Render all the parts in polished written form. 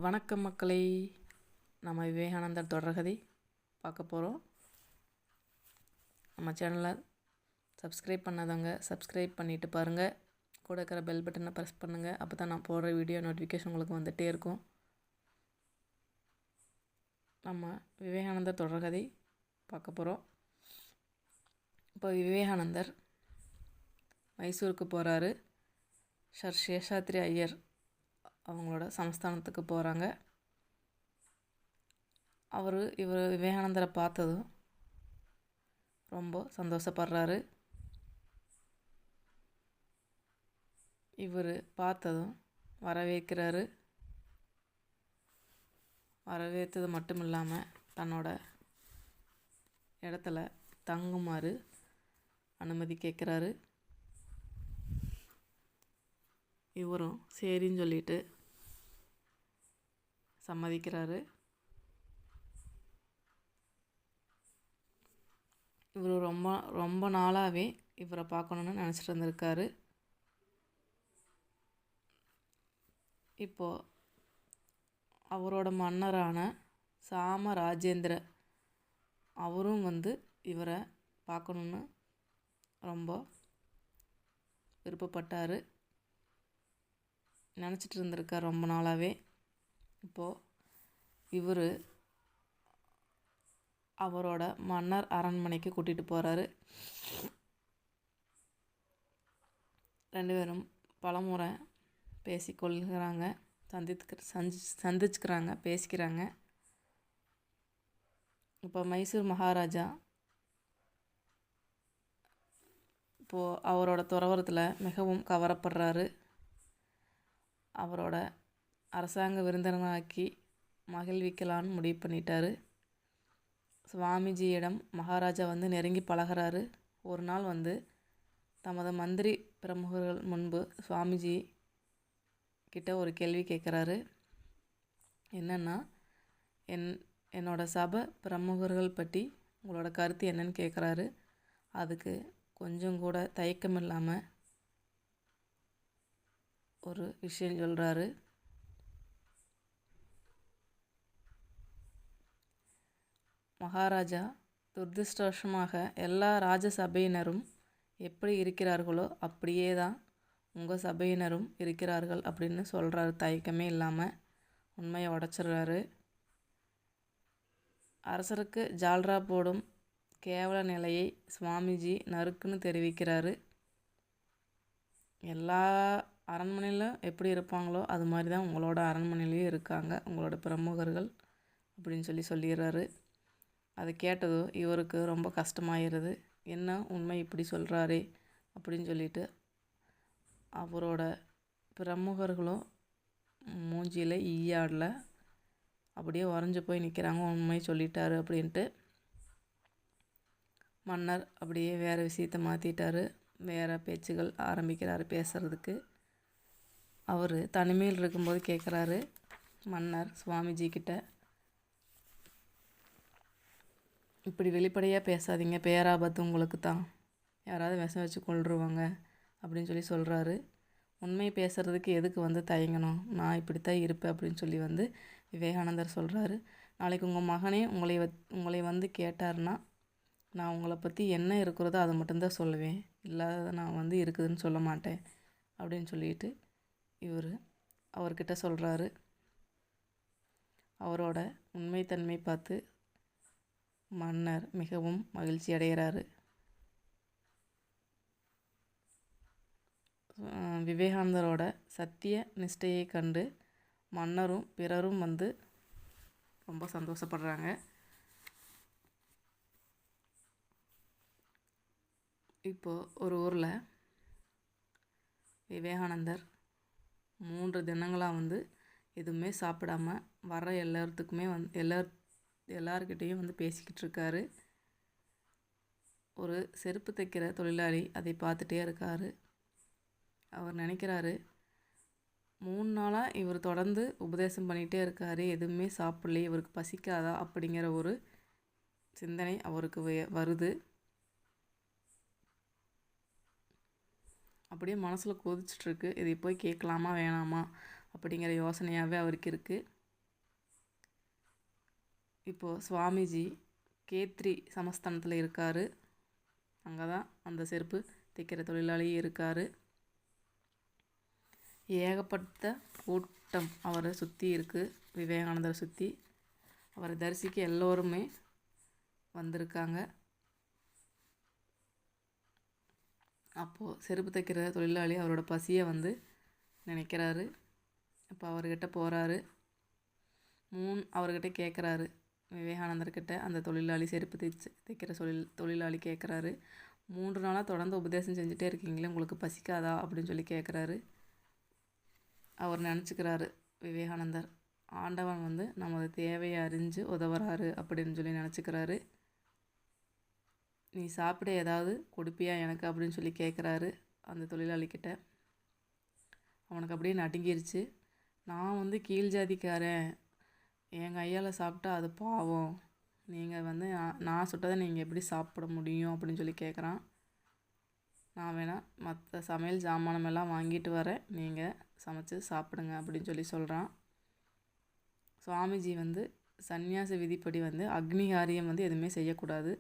வணக்கம் மக்களை, நம்ம விவேகானந்தர் தொடர்கதை பார்க்க போகிறோம். நம்ம சேனலை சப்ஸ்கிரைப் பண்ணாதவங்க சப்ஸ்கிரைப் பண்ணிவிட்டு பாருங்கள். கூட இருக்கிற பெல் பட்டனை ப்ரெஸ் பண்ணுங்கள். அப்போ தான் நான் போடுற வீடியோ நோட்டிஃபிகேஷன் உங்களுக்கு வந்துகிட்டே இருக்கும். நம்ம விவேகானந்தர் தொடர்கதை பார்க்க போகிறோம். இப்போ விவேகானந்தர் மைசூருக்கு போகிறாரு. சர் சேஷாத்ரி ஐயர் அவங்களோட சமஸ்தானத்துக்கு போகிறாங்க. இவர் விவேகானந்தரை பார்த்ததும் ரொம்ப சந்தோஷப்படுறாரு. இவர் பார்த்ததும் வரவேற்கிறாரு. வரவேற்றது மட்டும் இல்லாமல் தன்னோட இடத்துல தங்குமாறு அனுமதி கேட்குறாரு. இவரும் சரின்னு சொல்லிட்டு சம்மதிக்கிறாரு. இவர் ரொம்ப நாளாகவே இவரை பார்க்கணுன்னு நினச்சிட்டு இருந்திருக்காரு. இப்போது அவரோட மன்னரான சாமராஜேந்திர அவரும் இவரை பார்க்கணுன்னு ரொம்ப விருப்பப்பட்டார். நினச்சிட்டு இருந்திருக்கார் ரொம்ப நாளாகவே. இப்போது இவர் அவரோட மன்னர் அரண்மனைக்கு கூட்டிகிட்டு போகிறாரு. ரெண்டு பேரும் பலமுறை பேசிக்கொள்கிறாங்க, சந்திச்சுக்கிறாங்க, பேசிக்கிறாங்க. இப்போ மைசூர் மகாராஜா இப்போது அவரோட துறவரத்தில் மிகவும் கவரப்படுறாரு. அவரோட அரசாங்க விருந்தினராக்கி மகிழ்விக்கலான்னு முடிவு பண்ணிட்டாரு. சுவாமிஜியிடம் மகாராஜா நெருங்கி பழகிறாரு. ஒரு நாள் தமது மந்திரி பிரமுகர்கள் முன்பு சுவாமிஜி கிட்ட ஒரு கேள்வி கேட்குறாரு. என்னென்னா, என்னோட சபை பிரமுகர்கள் பற்றி உங்களோட கருத்து என்னன்னு கேட்குறாரு. அதுக்கு கொஞ்சம் கூட தயக்கம் இல்லாமல் ஒரு விஷயம் சொல்கிறாரு. மகாராஜா, துரதிர்ஷ்டவசமாக எல்லா ராஜசபையினரும் எப்படி இருக்கிறார்களோ அப்படியே தான் உங்கள் சபையினரும் இருக்கிறார்கள் அப்படின்னு சொல்கிறாரு. தயக்கமே இல்லாமல் உண்மையை உடச்சிடுறாரு. அரசருக்கு ஜால்ரா போடும் கேவல நிலையை சுவாமிஜி நறுக்குன்னு தெரிவிக்கிறாரு. எல்லா அரண்மனையிலும் எப்படி இருப்பாங்களோ அது மாதிரி தான் உங்களோட அரண்மனையிலையும் இருக்காங்க உங்களோட பிரமுகர்கள் அப்படின்னு சொல்லிடுறாரு. அதை கேட்டதோ இவருக்கு ரொம்ப கஷ்டமாயிருது. என்ன உண்மை இப்படி சொல்கிறாரே அப்படின்னு சொல்லிட்டு அவரோட பிரமுகர்களும் மூஞ்சியில் ஈயாடல, அப்படியே உறைஞ்சி போய் நிற்கிறாங்க. உண்மை சொல்லிட்டாரு அப்படின்ட்டு. மன்னர் அப்படியே வேறு விஷயத்தை மாற்றிட்டாரு. வேறு பேச்சுகள் ஆரம்பிக்கிறாரு பேசுகிறதுக்கு. அவர் தனிமையில் இருக்கும்போது கேட்குறாரு மன்னர் சுவாமிஜி கிட்ட, இப்படி வெளிப்படையாக பேசாதீங்க, பேராபத்து உங்களுக்கு தான், யாராவது விஷம் வச்சு கொள்ளுருவாங்க அப்படின்னு சொல்கிறாரு. உண்மை பேசுகிறதுக்கு எதுக்கு தயங்கணும், நான் இப்படித்தான் இருப்பேன் அப்படின்னு சொல்லி விவேகானந்தர் சொல்கிறாரு. நாளைக்கு உங்கள் மகனே உங்களை கேட்டார்னா நான் உங்களை பற்றி என்ன இருக்கிறதோ அதை மட்டும்தான் சொல்லுவேன், இல்லாத நான் இருக்குதுன்னு சொல்ல மாட்டேன் அப்படின்னு சொல்லிட்டு இவர் அவர்கிட்ட சொல்கிறாரு. அவரோட உண்மைத்தன்மை பார்த்து மன்னர் மிகவும் மகிழ்ச்சி அடைகிறாரு. விவேகானந்தரோட சத்திய நிஷ்டையை கண்டு மன்னரும் பிறரும் ரொம்ப சந்தோஷப்படுறாங்க. இப்போது ஒரு ஊரில் விவேகானந்தர் 3 தினங்களாக எதுவுமே சாப்பிடாம வர்ற எல்லாத்துக்குமே எல்லார்கிட்டையும் பேசிக்கிட்டு இருக்காரு. ஒரு செருப்பு தைக்கிற தொழிலாளி அதை பார்த்துட்டே இருக்கார். அவர் நினைக்கிறாரு, 3 நாளாக இவர் தொடர்ந்து உபதேசம் பண்ணிகிட்டே இருக்கார், எதுவுமே சாப்பிடலையே, இவருக்கு பசிக்காதா அப்படிங்கிற ஒரு சிந்தனை அவருக்கு வருது. அப்படியே மனசில் கொதிச்சிட்ருக்கு. இதை போய் கேட்கலாமா வேணாமா அப்படிங்கிற யோசனையாகவே அவருக்கு இருக்குது. இப்போது சுவாமிஜி கேத்ரி சமஸ்தானத்தில் இருக்கார். அங்கே தான் அந்த செருப்பு தைக்கிற தொழிலாளியும் இருக்கார். ஏகப்பட்ட கூட்டம் அவரை சுற்றி இருக்குது. விவேகானந்தரை சுற்றி அவரை தரிசிக்க எல்லோருமே வந்திருக்காங்க. அப்போது செருப்பு தைக்கிற தொழிலாளி அவரோட பசியை நினைக்கிறாரு. அப்போ அவர்கிட்ட போகிறாரு. அவர்கிட்ட கேட்குறாரு. விவேகானந்தர்கிட்ட அந்த தொழிலாளி செருப்பு தைக்கிற தொழிலாளி கேட்குறாரு, 3 நாளாக தொடர்ந்து உபதேசம் செஞ்சுட்டே இருக்கீங்களே, உங்களுக்கு பசிக்காதா அப்படின்னு சொல்லி கேட்குறாரு. அவர் நினச்சிக்கிறாரு விவேகானந்தர், ஆண்டவன் நமது தேவையை அறிஞ்சு உதவுறாரு அப்படின்னு சொல்லி நினச்சிக்கிறாரு. நீ சாப்பிட ஏதாவது கொடுப்பியா எனக்கு அப்படின்னு சொல்லி கேட்குறாரு அந்த தொழிலாளிக்கிட்ட. அவனுக்கு அப்படியே நடுங்கிருச்சு. நான் கீழ் ஜாதிக்காரன், என் கையால் சாப்பிட்டா அது பாவம், நீங்கள் நான் சுட்டதை நீங்கள் எப்படி சாப்பிட முடியும் அப்படின்னு சொல்லி கேட்குறான். நான் வேணால் மற்ற சமையல் ஜாமானமெல்லாம் வாங்கிட்டு வரேன், நீங்கள் சமைச்சு சாப்பிடுங்க அப்படின்னு சொல்லி சொல்கிறான். சுவாமிஜி சந்நியாச விதிப்படி அக்னிகாரியம் எதுவுமே செய்யக்கூடாது,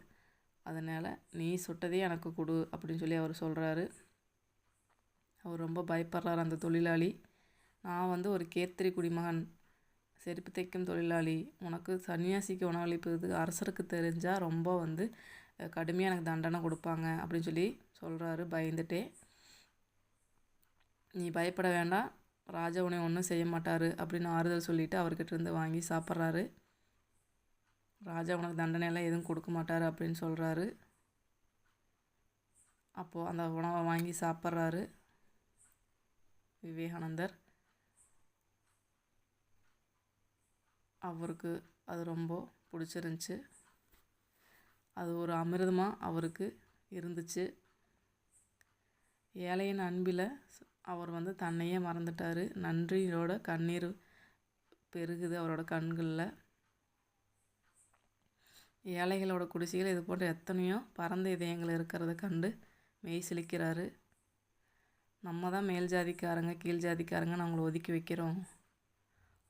அதனால் நீ சுட்டதே எனக்கு கொடு அப்படின்னு சொல்லி அவர் சொல்கிறாரு. அவர் ரொம்ப பயப்படுறார் அந்த தொழிலாளி. நான் ஒரு கேத்திரி குடிமகன், செருப்பு தைக்கும் தொழிலாளி, உனக்கு சன்னியாசிக்கு உணவளிப்பது அரசருக்கு தெரிஞ்சால் ரொம்ப கடுமையாக எனக்கு தண்டனை கொடுப்பாங்க அப்படின்னு சொல்லி சொல்கிறாரு பயந்துட்டே. நீ பயப்பட வேண்டாம், ராஜா உன்னை ஒன்றும் செய்ய மாட்டார் அப்படின்னு ஆறுதல் சொல்லிவிட்டு அவர்கிட்ட இருந்து வாங்கி சாப்பிட்றாரு. ராஜா உனக்கு தண்டனையெல்லாம் எதுவும் கொடுக்க மாட்டார் அப்படின்னு சொல்கிறாரு. அப்போது அந்த உணவை வாங்கி சாப்பிட்றாரு விவேகானந்தர். அவருக்கு அது ரொம்ப பிடிச்சிருந்துச்சு. அது ஒரு அமிர்தமாக அவருக்கு இருந்துச்சு. ஏழையின் அன்பில் அவர் தன்னையே மறந்துட்டார். நன்றியோட கண்ணீர் பெருகுது அவரோட கண்களில். ஏழைகளோட குடிசைகள் இது போன்ற எத்தனையோ பரந்த இதயங்கள் இருக்கிறத கண்டு மெய் சிலிக்கிறாரு. நம்ம தான் மேல் ஜாதிக்காரங்க கீழ் ஜாதிக்காரங்கன்னு அவங்கள ஒதுக்கி வைக்கிறோம்,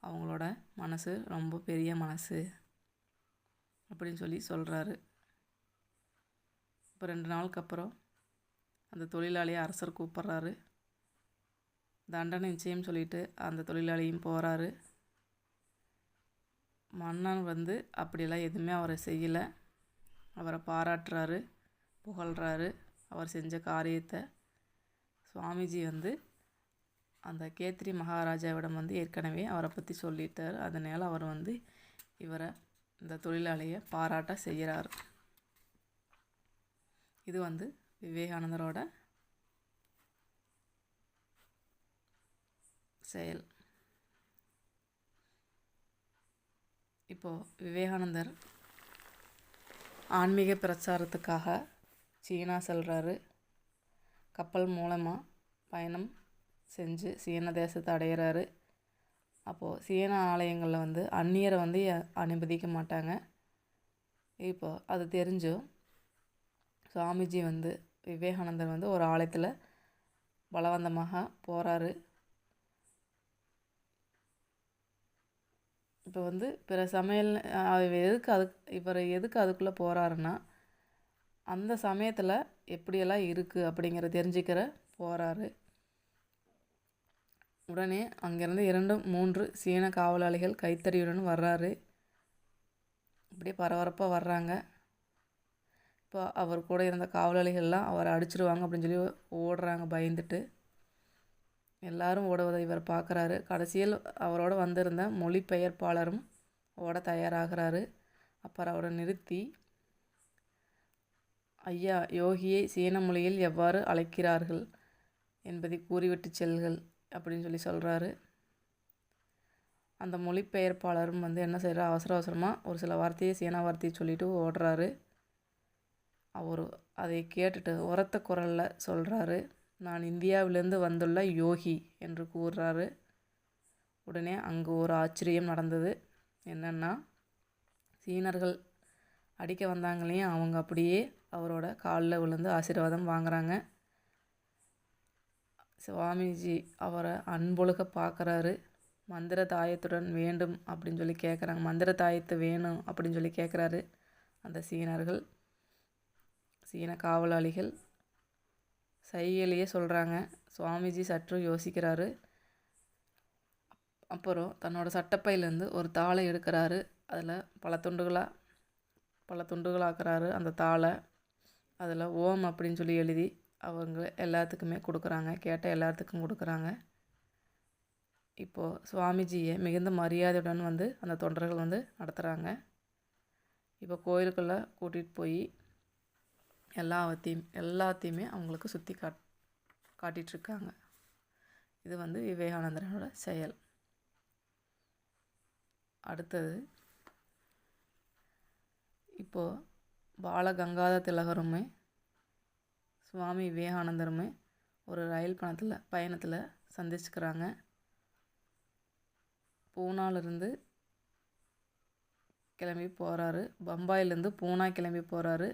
அவங்களோட மனசு ரொம்ப பெரிய மனசு அப்படின்னு சொல்லி சொல்கிறாரு. இப்போ 2 நாளுக்கு அப்புறம் அந்த தொழிலாளியை அரசர் கூப்பிட்றாரு. தண்டனை நிச்சயம் சொல்லிட்டு அந்த தொழிலாளியும் போகிறாரு. மன்னன் அப்படியெல்லாம் எதுவுமே அவரை செய்யலை. அவரை பாராட்டுறாரு, புகழ்கிறாரு அவர் செஞ்ச காரியத்தை. சுவாமிஜி அந்த கேத்ரி மகாராஜாவிடம் ஏற்கனவே அவரை பற்றி சொல்லிட்டார். அதனால் அவர் இவரை இந்த தொழிலாளியை பாராட்ட செய்கிறார். இது விவேகானந்தரோட செயல். இப்போது விவேகானந்தர் ஆன்மீக பிரச்சாரத்துக்காக சீனா செல்கிறாரு. கப்பல் மூலமாக பயணம் செஞ்சு சீன தேசத்தை அடையிறாரு. அப்போது சீன ஆலயங்களில் அந்நியரை அனுமதிக்க மாட்டாங்க. இப்போ அது தெரிஞ்சும் சுவாமிஜி விவேகானந்தர் ஒரு ஆலயத்தில் பலவந்தமாக போகிறாரு. இப்போ பிற சமையல் இவர் எதுக்கு அதுக்குள்ளே போகிறாருன்னா, அந்த சமயத்தில் எப்படியெல்லாம் இருக்குது அப்படிங்கிற தெரிஞ்சுக்கிற போகிறாரு. உடனே அங்கேருந்து 2-3 சீன காவலாளிகள் கைத்தறியுடன் வர்றாரு. அப்படியே பரபரப்பாக வர்றாங்க. இப்போ அவர் கூட இருந்த காவலாளிகள்லாம் அவரை அடிச்சிடுவாங்க அப்படின்னு சொல்லி ஓடுறாங்க பயந்துட்டு. எல்லாரும் ஓடுவதை இவர் பார்க்குறாரு. கடைசியில் அவரோட வந்திருந்த மொழிபெயர்ப்பாளரும் ஓட தயாராகிறாரு. அப்புறம் அவரை நிறுத்தி, ஐயா, யோகியை சீன மொழியில் எவ்வாறு அழைக்கிறார்கள் என்பதை கூறிவிட்டு செல்கள் அப்படின்னு சொல்லி சொல்கிறாரு. அந்த மொழிபெயர்ப்பாளரும் என்ன செய்கிறார், அவசர அவசரமாக ஒரு சில வார்த்தையை சீன வார்த்தையை சொல்லிவிட்டு ஓடுறாரு. அவர் அதை கேட்டுட்டு உரத்த குரலில் சொல்கிறாரு, நான் இந்தியாவிலேருந்து வந்துள்ள யோகி என்று கூறுறாரு. உடனே அங்கே ஒரு ஆச்சரியம் நடந்தது. என்னென்னா, சீனர்கள் அடிக்க வந்தாங்களையும் அவங்க அப்படியே அவரோட காலில் விழுந்து ஆசீர்வாதம் வாங்குறாங்க. சுவாமிஜி அவரை அன்பொழுக பார்க்குறாரு. மந்திர தாயத்துடன் வேண்டும் அப்படின்னு சொல்லி கேட்குறாங்க. மந்திர தாயத்து வேணும் அப்படின்னு சொல்லி கேட்குறாரு அந்த சீனர்கள், சீன காவலாளிகள். சைகையிலேயே சொல்கிறாங்க. சுவாமிஜி சற்று யோசிக்கிறாரு. அப்புறம் தன்னோட சட்டப்பையிலேருந்து ஒரு தாளை எடுக்கிறாரு. அதில் பல துண்டுகளாக்குறாரு அந்த தாளை. அதில் ஓம் அப்படின்னு சொல்லி எழுதி அவங்க எல்லாத்துக்குமே கொடுக்குறாங்க. கேட்ட எல்லாத்துக்கும் கொடுக்குறாங்க. இப்போது சுவாமிஜியை மிகுந்த மரியாதையுடன் வந்து அந்த தொண்டர்கள் வந்து நடத்துகிறாங்க. இப்போ கோயிலுக்குள்ளே கூட்டிகிட்டு போய் எல்லாத்தையுமே அவங்களுக்கு சுற்றி காட்டிகிட்ருக்காங்க. இது வந்து விவேகானந்தரோட செயல். அடுத்தது இப்போது பாலகங்காதர திலகருமே சுவாமி விவேகானந்தருமே ஒரு ரயில் பயணத்தில் சந்திச்சுக்கிறாங்க. பூனாலிருந்து கிளம்பி போகிறாரு. பம்பாயிலேருந்து பூனா கிளம்பி போகிறாரு.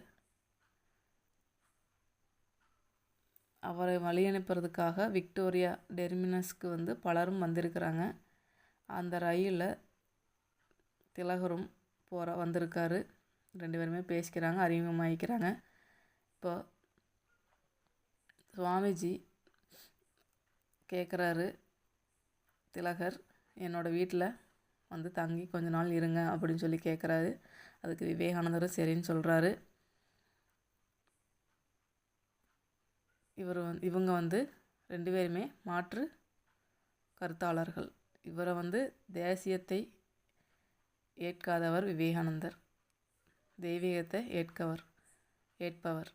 அவரை வழி அனுப்புறதுக்காக விக்டோரியா டெர்மினஸ்க்கு வந்து பலரும் வந்திருக்கிறாங்க. அந்த ரயிலில் திலகரும் வந்திருக்காரு. 2 பேருமே பேசிக்கிறாங்க, அறிமுகமாகிக்கிறாங்க. இப்போ சுவாமிஜி கேட்குறாரு, திலகர் என்னோடய வீட்டில் வந்து தங்கி கொஞ்ச நாள் இருங்க அப்படின்னு சொல்லி கேட்குறாரு. அதுக்கு விவேகானந்தரும் சரின்னு சொல்கிறாரு. இவங்க வந்து 2 பேருமே மாற்று கருத்தாளர்கள். இவரை வந்து தேசியத்தை ஏற்காதவர் விவேகானந்தர், தெய்வீகத்தை ஏற்பவர்.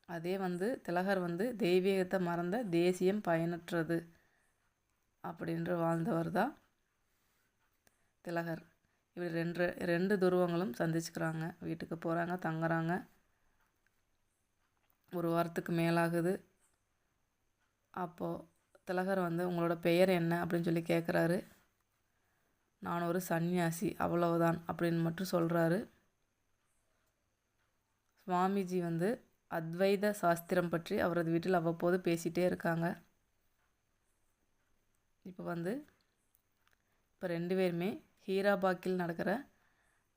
அதே வந்து திலகர் வந்து தெய்வீகத்தை மறந்த தேசியம் பயனற்றது அப்படின்று வாழ்ந்தவர் தான் திலகர். இப்படி ரெண்டு துருவங்களும் சந்திச்சுக்கிறாங்க. வீட்டுக்கு போகிறாங்க, தங்குறாங்க. 1 வாரத்துக்கு மேலாகுது. அப்போது திலகர் வந்து உங்களோட பெயர் என்ன அப்படின்னு சொல்லி கேட்குறாரு. நான் ஒரு சன்னியாசி, அவ்வளவுதான் அப்படின்னு மட்டும் சொல்கிறாரு. சுவாமிஜி வந்து அத்வைத சாஸ்திரம் பற்றி அவரது வீட்டில் அவ்வப்போது பேசிகிட்டே இருக்காங்க. இப்போ 2 பேருமே ஹீராபாக்கில் நடக்கிற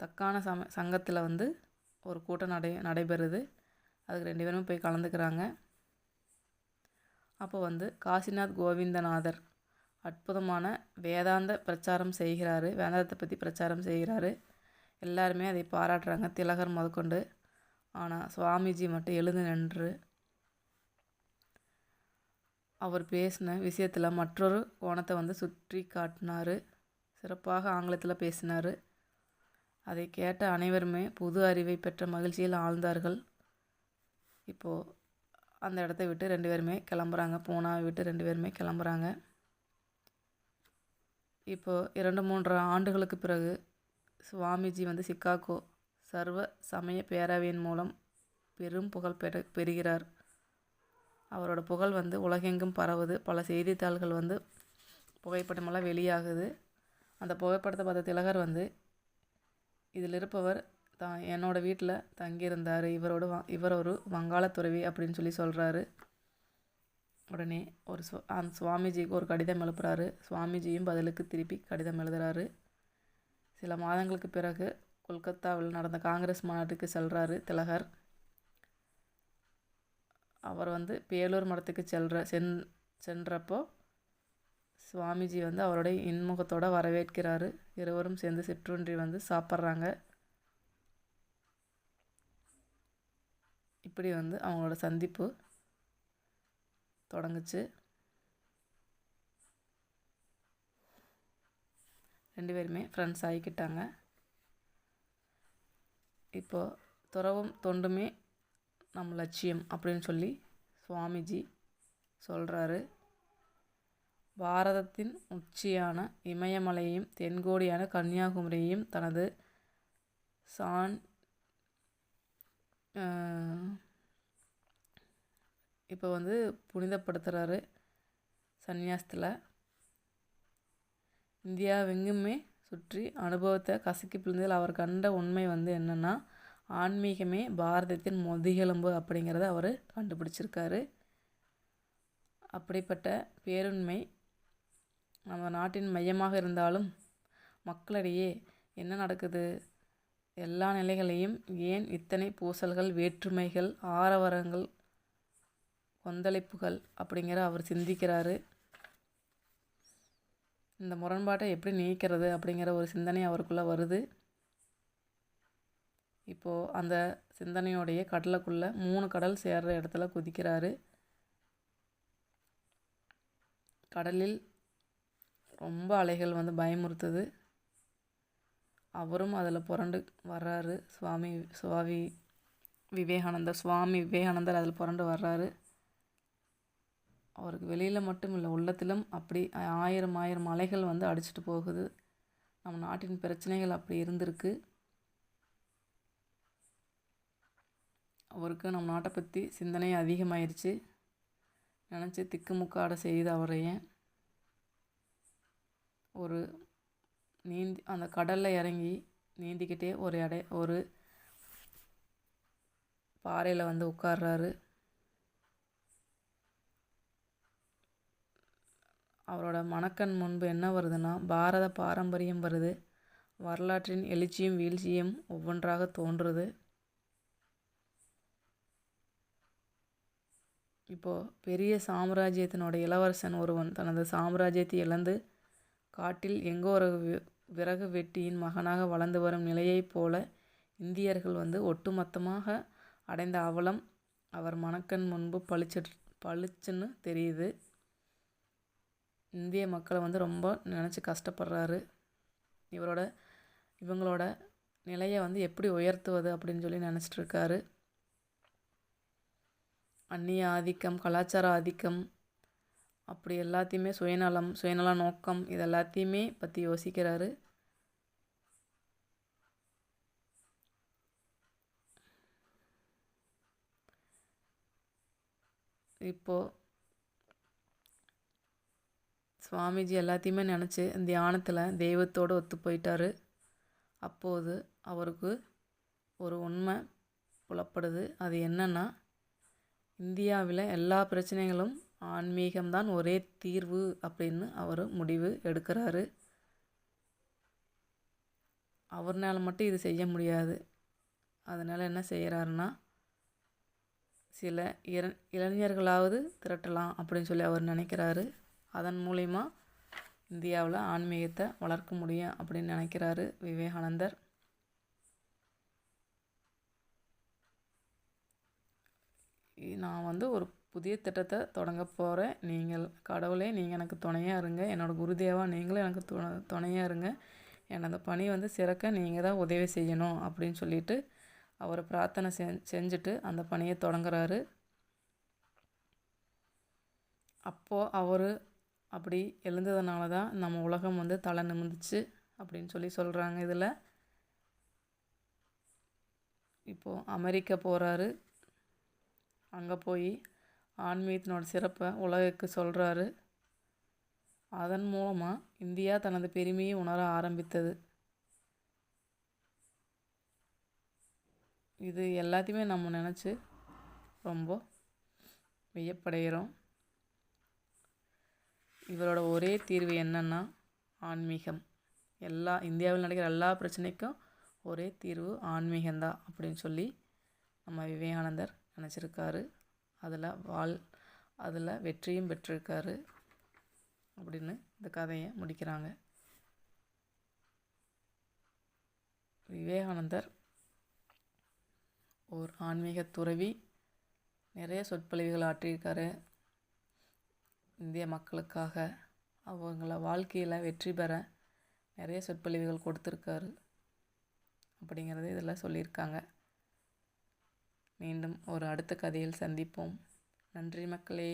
தக்கான சங்கத்தில் வந்து ஒரு கூட்டம் நடைபெறுது. அதுக்கு 2 பேரும் போய் கலந்துக்கிறாங்க. அப்போ வந்து காசிநாத் கோவிந்தநாதர் அற்புதமான வேதாந்த பிரச்சாரம் செய்கிறாரு. வேதாந்தத்தை பற்றி பிரச்சாரம் செய்கிறாரு. எல்லாருமே அதை பாராட்டுறாங்க, திலகர் முதற்கொண்டு. ஆனால் சுவாமிஜி மட்டும் எழுந்து நின்று அவர் பேசின விஷயத்தில் மற்றொரு கோணத்தை வந்து சுற்றி காட்டினார். சிறப்பாக ஆங்கிலத்தில் பேசினார். அதை கேட்ட அனைவருமே புது அறிவை பெற்ற மகிழ்ச்சியில் ஆழ்ந்தார்கள். இப்போது அந்த இடத்த விட்டு 2 பேருமே கிளம்புறாங்க. பூனாவை விட்டு 2 பேருமே கிளம்புறாங்க. இப்போது 2-3 ஆண்டுகளுக்கு பிறகு சுவாமிஜி வந்து சிக்காகோ சர்வ சமய பேரவையின் மூலம் பெரும் புகழ் பெறுகிறார். அவரோட புகழ் வந்து உலகெங்கும் பரவுது. பல செய்தித்தாள்கள் வந்து புகைப்படமெல்லாம் வெளியாகுது. அந்த புகைப்படத்தை பார்த்த திலகர் வந்து இதில் இருப்பவர் தான் என்னோடய வீட்டில் தங்கியிருந்தார், இவர் ஒரு வங்காள துறவி அப்படின்னு சொல்லி சொல்கிறாரு. உடனே அந்த சுவாமிஜிக்கு ஒரு கடிதம் எழுப்புறாரு. சுவாமிஜியும் பதிலுக்கு திருப்பி கடிதம் எழுதுகிறாரு. சில மாதங்களுக்கு பிறகு கொல்கத்தாவில் நடந்த காங்கிரஸ் மாநாட்டுக்கு செல்கிறாரு திலகர். அவர் வந்து பேலூர் மடத்துக்கு சென்றப்போ சுவாமிஜி வந்து அவருடைய இன்முகத்தோடு வரவேற்கிறாரு. இருவரும் சேர்ந்து சிற்றுண்டி வந்து சாப்பிட்றாங்க. இப்படி வந்து அவங்களோட சந்திப்பு தொடங்குச்சு. 2 பேருமே ஃப்ரெண்ட்ஸ் ஆகிக்கிட்டாங்க. இப்போது துறவும் தொண்டுமே நம் லட்சியம் அப்படின்னு சொல்லி சுவாமிஜி சொல்கிறாரு. பாரதத்தின் உச்சியான இமயமலையையும் தென்கோடியான கன்னியாகுமரியையும் தனது இப்போ வந்து புனிதப்படுத்துகிறாரு சந்நியாசத்தில். இந்தியாவெங்குமே சுற்றி அனுபவத்தை கசக்கி பிழிந்ததில் அவர் கண்ட உண்மை வந்து என்னென்னா, ஆன்மீகமே பாரதத்தின் முதுகெலும்பு அப்படிங்கிறத அவர் கண்டுபிடிச்சிருக்காரு. அப்படிப்பட்ட பேருண்மை நம்ம நாட்டின் மையமாக இருந்தாலும் மக்களிடையே என்ன நடக்குது, எல்லா நிலைகளையும் ஏன் இத்தனை பூசல்கள், வேற்றுமைகள், ஆரவாரங்கள், கொந்தளிப்புகள் அப்படிங்கிற அவர் சிந்திக்கிறாரு. இந்த முரண்பாட்டை எப்படி நீக்கிறது அப்படிங்கிற ஒரு சிந்தனை அவருக்குள்ளே வருது. இப்போது அந்த சிந்தனையோடைய கடலுக்குள்ளே 3 கடல் சேர்கிற இடத்துல குதிக்கிறாரு. கடலில் ரொம்ப அலைகள் வந்து பயமுறுத்துது. அவரும் அதில் புரண்டு வர்றாரு. சுவாமி விவேகானந்தர் அதில் புரண்டு வர்றாரு. அவருக்கு வெளியில் மட்டும் இல்லை, உள்ளத்திலும் அப்படி ஆயிரம் அலைகள் வந்து அடிச்சுட்டு போகுது. நம்ம நாட்டின் பிரச்சனைகள் அப்படி இருந்திருக்கு. அவருக்கு நம்ம நாட்டை பற்றி சிந்தனை அதிகமாயிருச்சு. நினச்சி திக்குமுக்காட செய்து அவரைய ஒரு அந்த கடலில் இறங்கி நீந்திக்கிட்டே ஒரு பாறையில் வந்து உட்கார்றாரு. அவரோட மனக்கண் முன்பு என்ன வருதுன்னா, பாரத பாரம்பரியம் வருது. வரலாற்றின் எழுச்சியும் வீழ்ச்சியும் ஒவ்வொன்றாக தோன்றுது. இப்போது பெரிய சாம்ராஜ்யத்தினோட இளவரசன் ஒருவன் தனது சாம்ராஜ்யத்தை இழந்து காட்டில் எங்கோ ஒரு விறகு வெட்டியின் மகனாக வளர்ந்து வரும் நிலையைப் போல இந்தியர்கள் வந்து ஒட்டுமொத்தமாக அடைந்த அவலம் அவர் மனக்கண் முன்பு பளிச்சுன்னு தெரியுது. இந்திய மக்களை வந்து ரொம்ப நினச்சி கஷ்டப்படுறாரு. இவங்களோட நிலையை வந்து எப்படி உயர்த்துவது அப்படின்னு சொல்லி நினச்சிட்ருக்காரு. அந்நிய ஆதிக்கம், கலாச்சார ஆதிக்கம், அப்படி எல்லாத்தையுமே சுயநல நோக்கம், இது எல்லாத்தையுமே பற்றி யோசிக்கிறாரு. இப்போது சுவாமிஜி எல்லாத்தையுமே நினச்சி தியானத்தில் தெய்வத்தோடு ஒத்து போயிட்டார். அப்போது அவருக்கு ஒரு உண்மை புலப்படுது. அது என்னன்னா, இந்தியாவில் எல்லா பிரச்சனைகளும் ஆன்மீகம்தான் ஒரே தீர்வு அப்படின்னு அவர் முடிவு எடுக்கிறாரு. அவர்னால மட்டும் இது செய்ய முடியாது. அதனால் என்ன செய்கிறாருன்னா, சில இளைஞர்களாவது திரட்டலாம் அப்படின்னு சொல்லி அவர் நினைக்கிறாரு. அதன் மூலிமா இந்தியாவில் ஆன்மீகத்தை வளர்க்க முடியும் அப்படின்னு நினைக்கிறாரு விவேகானந்தர். நான் வந்து ஒரு புதிய திட்டத்தை தொடங்க போகிறேன். கடவுளே நீங்கள் எனக்கு துணையாக இருங்க. என்னோடய குருதேவா நீங்களும் எனக்கு துணையாக இருங்க. எனது பணி வந்து சிறக்க நீங்கள் தான் உதவி செய்யணும் அப்படின்னு சொல்லிட்டு அவர் பிரார்த்தனை செஞ்சுட்டு அந்த பணியை தொடங்குறாரு. அப்போது அவர் அப்படி எழுந்ததுனால தான் நம்ம உலகம் வந்து தலை நிமிர்ந்துச்சு அப்படின்னு சொல்லி சொல்கிறாங்க. இதில் இப்போது அமெரிக்கா போகிறாரு. அங்கே போய் ஆன்மீகத்தினோட சிறப்பை உலகுக்கு சொல்கிறாரு. அதன் மூலமாக இந்தியா தனது பெருமையை உணர ஆரம்பித்தது. இது எல்லாத்தையுமே நம்ம நினச்சி ரொம்ப வியப்படைகிறோம். இவரோட ஒரே தீர்வு என்னன்னா ஆன்மீகம். இந்தியாவில் நடக்கிற எல்லா பிரச்சனைக்கும் ஒரே தீர்வு ஆன்மீகம்தான் அப்படின்னு சொல்லி நம்ம விவேகானந்தர் நினச்சிருக்காரு. அதில் வெற்றியும் பெற்றிருக்காரு அப்படின்னு இந்த கதையை முடிக்கிறாங்க. விவேகானந்தர் ஒரு ஆன்மீக துறவி. நிறைய சொற்பொழிவுகள் ஆற்றியிருக்காரு இந்திய மக்களுக்காக. அவங்கள வாழ்க்கையில் வெற்றி பெற நிறைய சொற்பொழிவுகள் கொடுத்துருக்காரு அப்படிங்கிறது இதில் சொல்லியிருக்காங்க. மீண்டும் ஒரு அடுத்த கதையில் சந்திப்போம். நன்றி மக்களே.